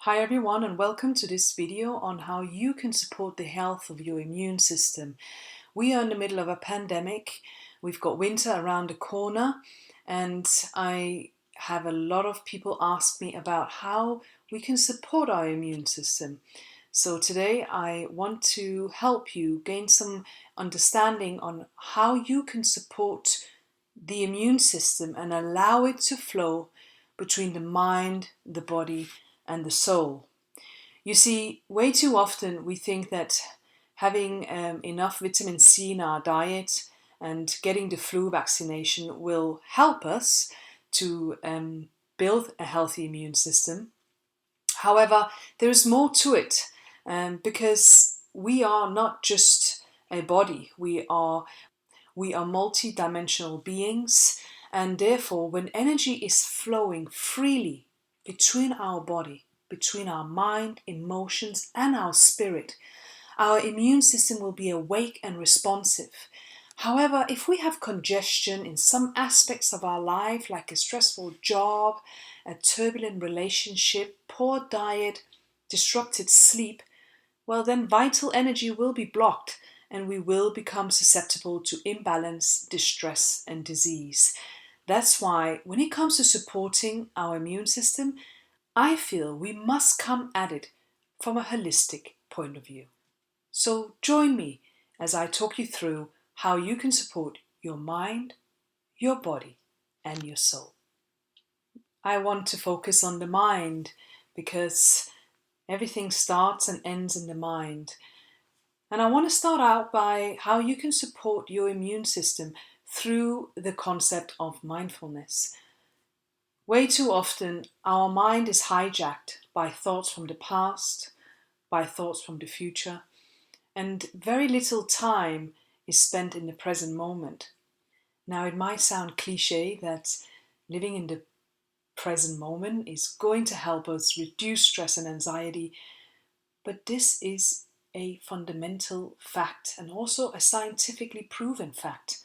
Hi everyone, and welcome to this video on how you can support the health of your immune system. We are in the middle of a pandemic. We've got winter around the corner, and I have a lot of people ask me about how we can support our immune system. So today I want to help you gain some understanding on how you can support the immune system and allow it to flow between the mind, the body, and the soul. You see, way too often we think that having enough vitamin C in our diet and getting the flu vaccination will help us to build a healthy immune system. However, there is more to it because we are not just a body, we are multi-dimensional beings, and therefore when energy is flowing freely between our body, between our mind, emotions, and our spirit, our immune system will be awake and responsive. However, if we have congestion in some aspects of our life, like a stressful job, a turbulent relationship, poor diet, disrupted sleep, well, then vital energy will be blocked and we will become susceptible to imbalance, distress, and disease. That's why, when it comes to supporting our immune system, I feel we must come at it from a holistic point of view. So join me as I talk you through how you can support your mind, your body, and your soul. I want to focus on the mind because everything starts and ends in the mind. And I want to start out by how you can support your immune system through the concept of mindfulness. Way too often, our mind is hijacked by thoughts from the past, by thoughts from the future, and very little time is spent in the present moment. Now, it might sound cliche that living in the present moment is going to help us reduce stress and anxiety, but this is a fundamental fact and also a scientifically proven fact.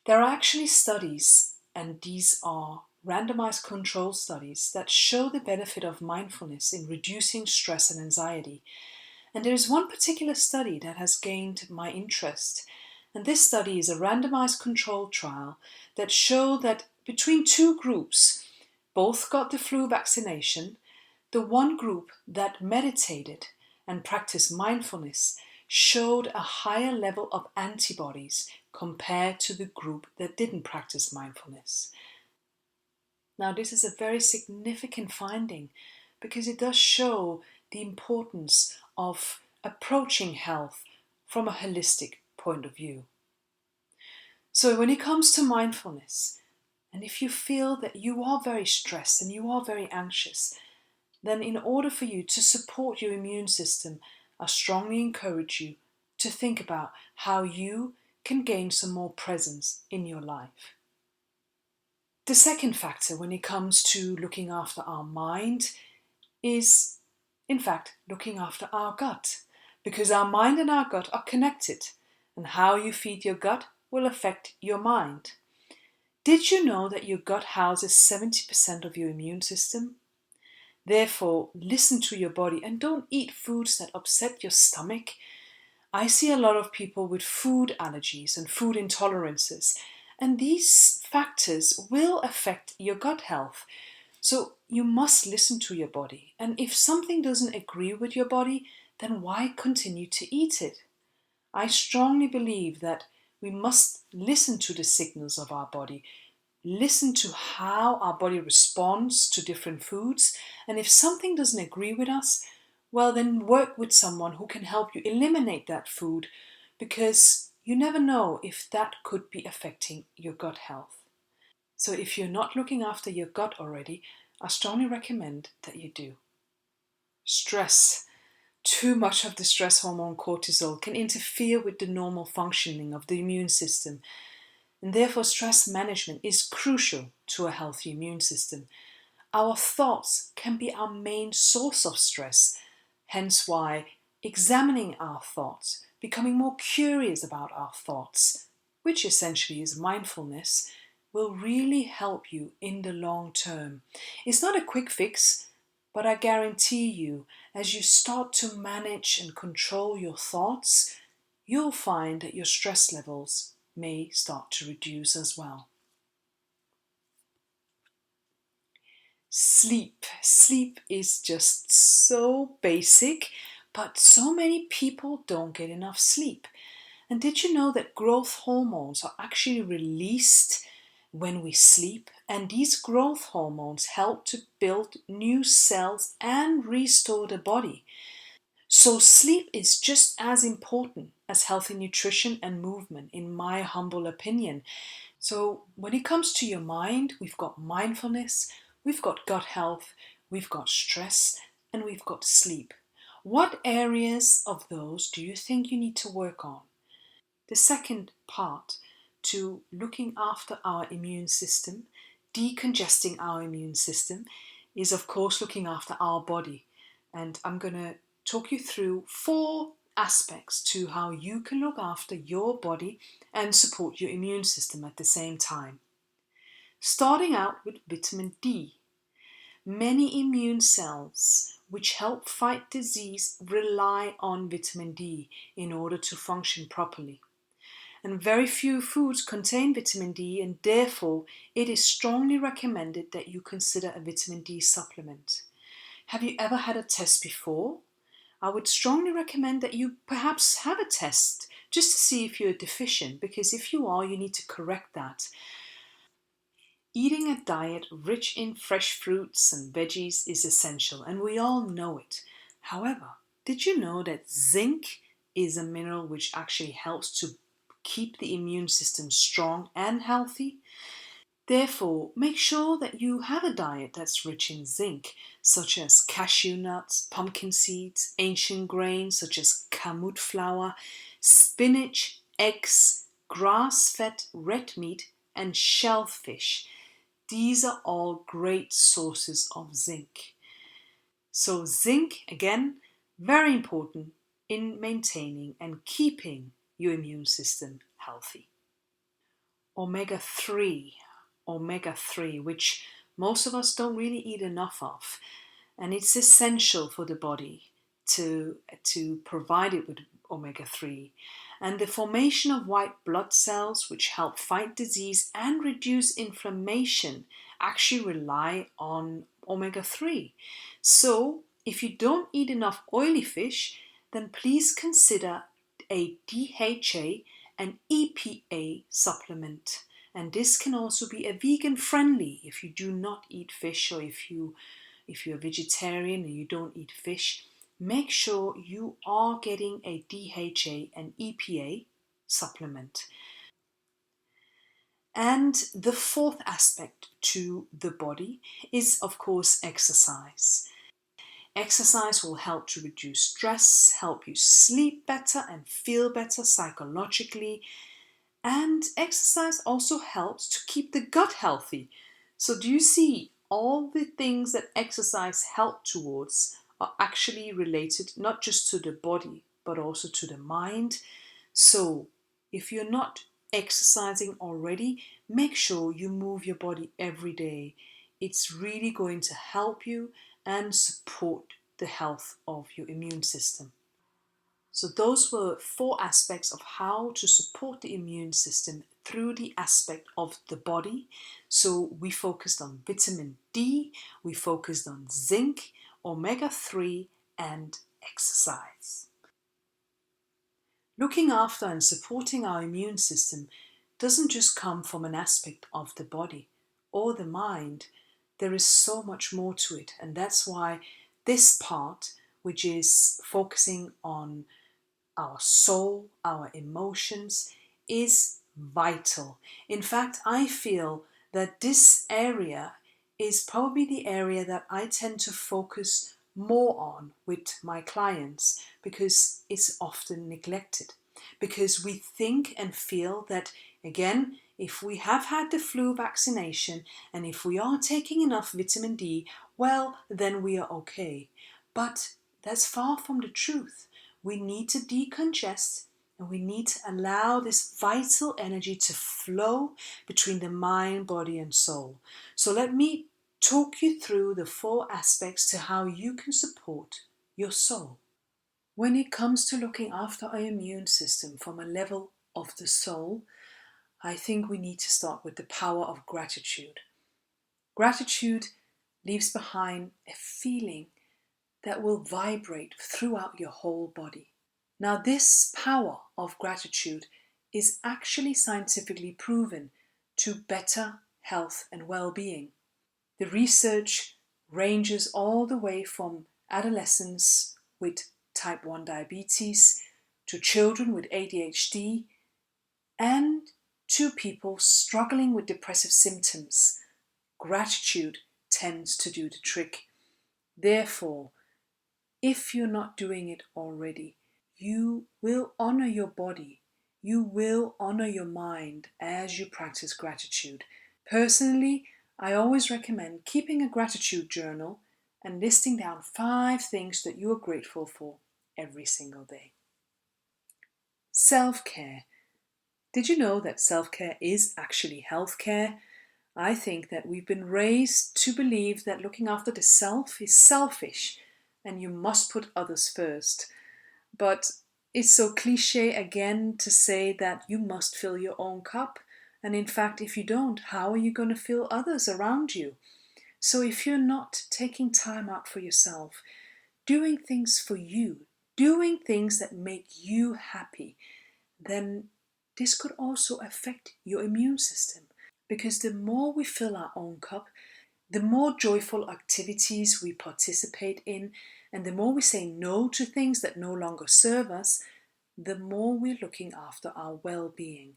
There are actually studies, and these are randomized control studies, that show the benefit of mindfulness in reducing stress and anxiety. And there is one particular study that has gained my interest. And this study is a randomized control trial that showed that between two groups, both got the flu vaccination. The one group that meditated and practiced mindfulness showed a higher level of antibodies compared to the group that didn't practice mindfulness. Now, this is a very significant finding because it does show the importance of approaching health from a holistic point of view. So when it comes to mindfulness, and if you feel that you are very stressed and you are very anxious, then in order for you to support your immune system, I strongly encourage you to think about how you can gain some more presence in your life. The second factor when it comes to looking after our mind is, in fact, looking after our gut, because our mind and our gut are connected, and how you feed your gut will affect your mind. Did you know that your gut houses 70% of your immune system? Therefore, listen to your body and don't eat foods that upset your stomach. I see a lot of people with food allergies and food intolerances, and these factors will affect your gut health. So you must listen to your body, and if something doesn't agree with your body, then why continue to eat it? I strongly believe that we must listen to the signals of our body. Listen to how our body responds to different foods, and if something doesn't agree with us, well, then work with someone who can help you eliminate that food, because you never know if that could be affecting your gut health. So if you're not looking after your gut already, I strongly recommend that you do. Stress. Too much of the stress hormone cortisol can interfere with the normal functioning of the immune system. And therefore, stress management is crucial to a healthy immune system. Our thoughts can be our main source of stress, hence why examining our thoughts, becoming more curious about our thoughts, which essentially is mindfulness, will really help you in the long term. It's not a quick fix, But I guarantee you, as you start to manage and control your thoughts, you'll find that your stress levels may start to reduce as well. Sleep. Sleep is just so basic, but so many people don't get enough sleep. And did you know that growth hormones are actually released when we sleep? And these growth hormones help to build new cells and restore the body. So sleep is just as important as healthy nutrition and movement, in my humble opinion. So when it comes to your mind, we've got mindfulness, we've got gut health, we've got stress, and we've got sleep. What areas of those do you think you need to work on? The second part to looking after our immune system, decongesting our immune system, is of course looking after our body. And I'm going to talk you through 4 aspects to how you can look after your body and support your immune system at the same time. Starting out with vitamin D. Many immune cells which help fight disease rely on vitamin D in order to function properly. And very few foods contain vitamin D, and therefore it is strongly recommended that you consider a vitamin D supplement. Have you ever had a test before? I would strongly recommend that you perhaps have a test just to see if you're deficient, because if you are, you need to correct that. Eating a diet rich in fresh fruits and veggies is essential, and we all know it. However, did you know that zinc is a mineral which actually helps to keep the immune system strong and healthy? Therefore, make sure that you have a diet that's rich in zinc, such as cashew nuts, pumpkin seeds, ancient grains such as kamut flour, spinach, eggs, grass-fed red meat, and shellfish. These are all great sources of zinc. So zinc, again, very important in maintaining and keeping your immune system healthy. Omega-3, which most of us don't really eat enough of. And it's essential for the body to provide it with omega-3. And the formation of white blood cells, which help fight disease and reduce inflammation, actually rely on omega-3. So if you don't eat enough oily fish, then please consider a DHA and EPA supplement. And this can also be a vegan friendly if you do not eat fish, or if you're a vegetarian and you don't eat fish. Make sure you are getting a DHA and EPA supplement. And the 4th aspect to the body is, of course, exercise. Exercise will help to reduce stress, help you sleep better and feel better psychologically. And exercise also helps to keep the gut healthy. So do you see, all the things that exercise help towards are actually related not just to the body, but also to the mind. So if you're not exercising already, make sure you move your body every day. It's really going to help you and support the health of your immune system. So those were 4 aspects of how to support the immune system through the aspect of the body. So we focused on vitamin D, we focused on zinc, omega-3, and exercise. Looking after and supporting our immune system doesn't just come from an aspect of the body or the mind. There is so much more to it, and that's why this part, which is focusing on our soul, our emotions, is vital. In fact, I feel that this area is probably the area that I tend to focus more on with my clients, because it's often neglected. Because we think and feel that, again, if we have had the flu vaccination and if we are taking enough vitamin D, well, then we are okay. But that's far from the truth. We need to decongest, and we need to allow this vital energy to flow between the mind, body, and soul. So let me talk you through the 4 aspects to how you can support your soul. When it comes to looking after our immune system from a level of the soul, I think we need to start with the power of gratitude. Gratitude leaves behind a feeling that will vibrate throughout your whole body. Now, this power of gratitude is actually scientifically proven to better health and well-being. The research ranges all the way from adolescents with type 1 diabetes to children with ADHD and to people struggling with depressive symptoms. Gratitude tends to do the trick. Therefore, if you're not doing it already, you will honor your body. You will honor your mind as you practice gratitude. Personally, I always recommend keeping a gratitude journal and listing down 5 things that you are grateful for every single day. Self-care. Did you know that self-care is actually healthcare? I think that we've been raised to believe that looking after the self is selfish and you must put others first. But it's so cliche again to say that you must fill your own cup. And in fact, if you don't, how are you going to fill others around you? So if you're not taking time out for yourself, doing things for you, doing things that make you happy, then this could also affect your immune system. Because the more we fill our own cup, the more joyful activities we participate in, and the more we say no to things that no longer serve us, the more we're looking after our well-being.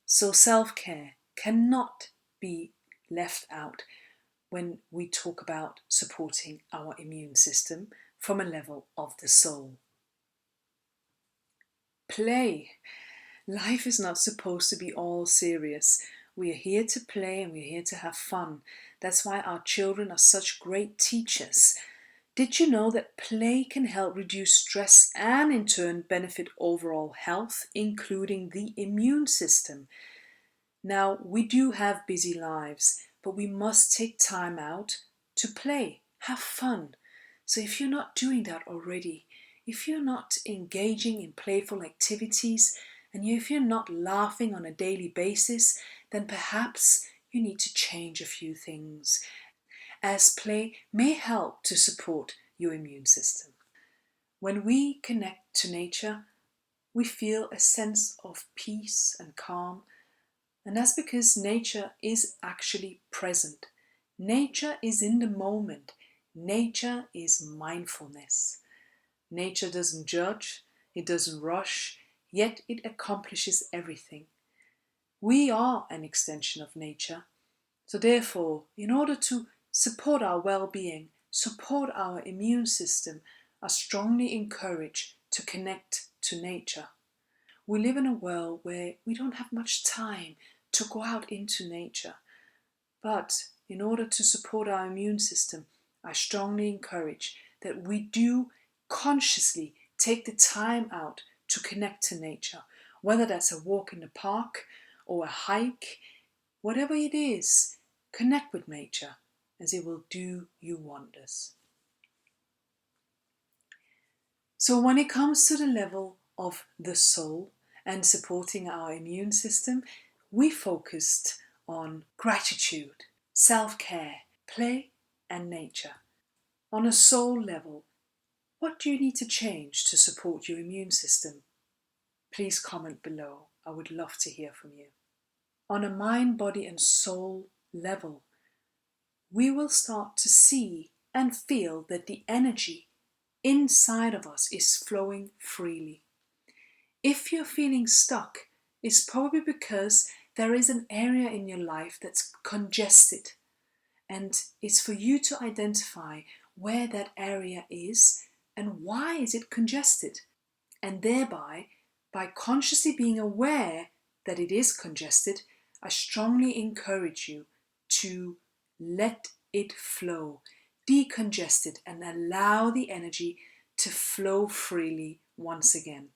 So self-care cannot be left out when we talk about supporting our immune system from a level of the soul. Play. Life is not supposed to be all serious. We are here to play and we're here to have fun. That's why our children are such great teachers. Did you know that play can help reduce stress and in turn benefit overall health, including the immune system? Now, we do have busy lives, but we must take time out to play, have fun. So if you're not doing that already, if you're not engaging in playful activities, and if you're not laughing on a daily basis, then perhaps you need to change a few things, as play may help to support your immune system. When we connect to nature, we feel a sense of peace and calm, and that's because nature is actually present. Nature is in the moment. Nature is mindfulness. Nature doesn't judge, it doesn't rush, yet it accomplishes everything. We are an extension of nature. So therefore, in order to support our well-being, support our immune system, I strongly encourage to connect to nature. We live in a world where we don't have much time to go out into nature. But in order to support our immune system, I strongly encourage that we do consciously take the time out to connect to nature, whether that's a walk in the park or a hike, whatever it is, connect with nature as it will do you wonders. So when it comes to the level of the soul and supporting our immune system, we focused on gratitude, self-care, play and nature. On a soul level, what do you need to change to support your immune system? Please comment below. I would love to hear from you. On a mind, body and soul level, we will start to see and feel that the energy inside of us is flowing freely. If you're feeling stuck, it's probably because there is an area in your life that's congested, and it's for you to identify where that area is and why is it congested, and thereby, by consciously being aware that it is congested, I strongly encourage you to let it flow, decongest it, and allow the energy to flow freely once again.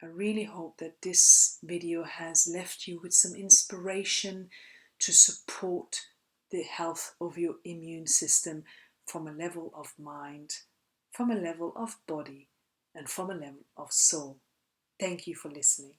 I really hope that this video has left you with some inspiration to support the health of your immune system from a level of mind, from a level of body, and from a level of soul. Thank you for listening.